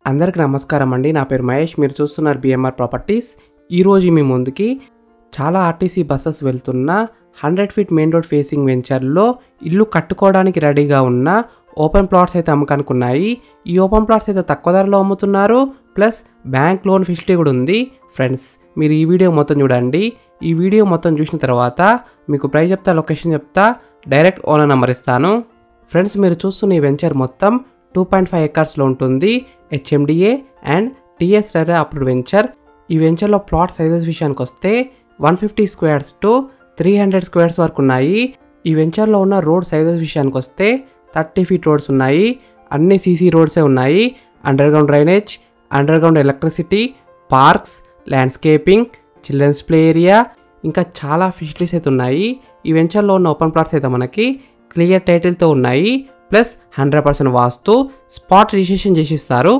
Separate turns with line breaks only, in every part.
అందరికీ నమస్కారం అండి. నా పేరు మహేష్. మీరు చూస్తున్నారు బిఎంఆర్ ప్రాపర్టీస్. ఈరోజు మీ ముందుకి చాలా ఆర్టీసీ బస్సెస్ వెళ్తున్న 100 ఫీట్ మెయిన్ రోడ్ ఫేసింగ్ వెంచర్లో ఇల్లు కట్టుకోవడానికి రెడీగా ఉన్న ఓపెన్ ప్లాట్స్ అయితే అమ్మకానికి ఉన్నాయి. ఈ ఓపెన్ ప్లాట్స్ అయితే తక్కువ ధరలో అమ్ముతున్నారు, ప్లస్ బ్యాంక్ లోన్ ఫెసిలిటీ కూడా ఉంది. ఫ్రెండ్స్, మీరు ఈ వీడియో మొత్తం చూడండి. ఈ వీడియో మొత్తం చూసిన తర్వాత మీకు ప్రైస్ చెప్తా, లొకేషన్ చెప్తా, డైరెక్ట్ ఓనర్ నెంబర్ ఇస్తాను. ఫ్రెండ్స్, మీరు చూస్తున్న ఈ వెంచర్ మొత్తం 2.5 ఎకర్స్లో ఉంటుంది. HMDA and TS RERA approved venture. ఈ వెంచర్లో ప్లాట్ సైజెస్ విషయానికి వస్తే 150 స్క్వేర్స్ టు 300 స్క్వేర్స్ వరకు ఉన్నాయి. ఈ వెంచర్లో ఉన్న రోడ్ సైజెస్ విషయానికి వస్తే 30 ఫీట్ రోడ్స్ ఉన్నాయి. అన్ని సీసీ రోడ్సే ఉన్నాయి. Underground drainage, underground electricity, parks, landscaping, children's play area, ఇంకా చాలా ఫెసిలిటీస్ అయితే ఉన్నాయి. ఈ వెంచర్లో ఉన్న ఓపెన్ ప్లాట్స్ అయితే మనకి క్లియర్ టైటిల్తో ఉన్నాయి, ప్లస్ 100% వాస్తు స్పాట్ రిజిస్ట్రేషన్ చేసిస్తారు.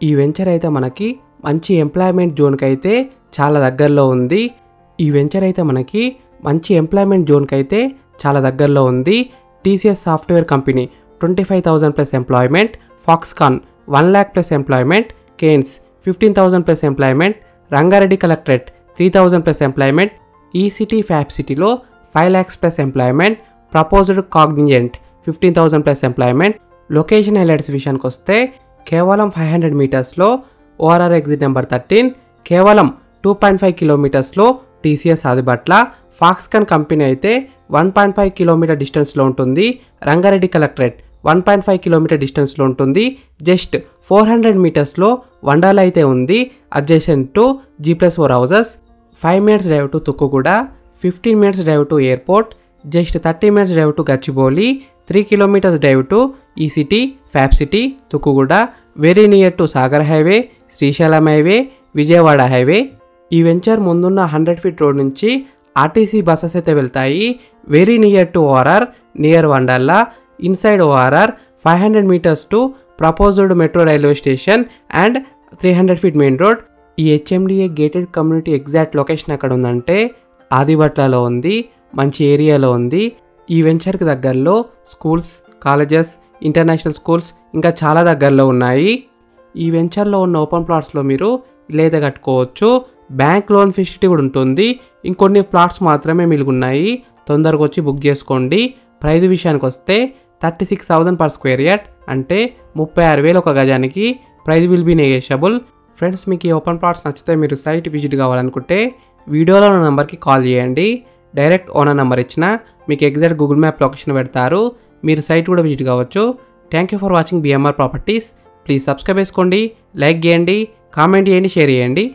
ఈ వెంచర్ అయితే మనకి మంచి ఎంప్లాయ్మెంట్ జోన్కి అయితే చాలా దగ్గరలో ఉంది. ఈ వెంచర్ అయితే మనకి మంచి ఎంప్లాయ్మెంట్ జోన్కి అయితే చాలా దగ్గరలో ఉంది. TCS software company 25,000 plus employment, Foxconn 1 lakh plus employment, Kaynes 15,000 plus employment, Rangareddy collectorate 3,000 plus employment, E City fab సిటీలో 5 lakhs plus employment, proposed Cognizant 15,000 plus employment. Location highlights విషయానికి వస్తే కేవలం 500 మీటర్స్లో ఓఆర్ఆర్ ఎగ్జిట్ నెంబర్ 13, కేవలం 2.5 కిలోమీటర్స్లో టీసీఎస్ ఆదిబట్ల. ఫాక్స్కాన్ కంపెనీ అయితే 1.5 kilometre డిస్టెన్స్లో ఉంటుంది. Rangareddy collectorate 1.5 kilometre డిస్టెన్స్లో ఉంటుంది. జస్ట్ 400 మీటర్స్లో వండాల అయితే ఉంది, adjacent to G+4 houses. 5 minutes drive to Tukkuguda, 15 minutes drive to airport, just 30 minutes drive to Gachibowli, 3 kilometers drive to e city fab city Tukkuguda, very near to Sagar highway, Srisailam highway, Vijayawada highway. ఈ venture ముందున్న 100 feet road నుంచి RTC buses అయితే వెళ్తాయి. Very near to ORR, near Wonderla. Inside ORR 500 metres to proposed metro railway station and 300 feet main road. ఈ HMDA gated community exact location ఎక్కడ ఉందంటే ఆదిబట్లలో ఉంది, మంచి ఏరియాలో ఉంది. ఈ వెంచర్కి దగ్గరలో స్కూల్స్, కాలేజెస్, ఇంటర్నేషనల్ స్కూల్స్ ఇంకా చాలా దగ్గరలో ఉన్నాయి. ఈ వెంచర్లో ఉన్న ఓపెన్ ప్లాట్స్లో మీరు ఇల్లు అయితే కట్టుకోవచ్చు. బ్యాంక్ లోన్ ఫెసిలిటీ కూడా ఉంటుంది. ఇంకొన్ని ప్లాట్స్ మాత్రమే మిలుగున్నాయి, తొందరగా వచ్చి బుక్ చేసుకోండి. ప్రైస్ విషయానికి వస్తే 36,000 పర్ స్క్వేర్ యార్డ్, అంటే 36,000 ఒక గజానికి. Price will be negotiable. Friends, మీకు ఈ ఓపెన్ ప్లాట్స్ నచ్చితే మీరు సైట్ విజిట్ కావాలనుకుంటే వీడియోలో ఉన్న నెంబర్కి కాల్ చేయండి. డైరెక్ట్ ఓనర్ నెంబర్ ఇచ్చిన మీకు ఎగ్జాక్ట్ గూగుల్ మ్యాప్ లొకేషన్ పెడతారు. మీరు సైట్ కూడా విజిట్ కావచ్చు. Thank you for watching BMR properties. Please subscribe చేసుకోండి, లైక్ చేయండి, కామెంట్ చేయండి, షేర్ చేయండి.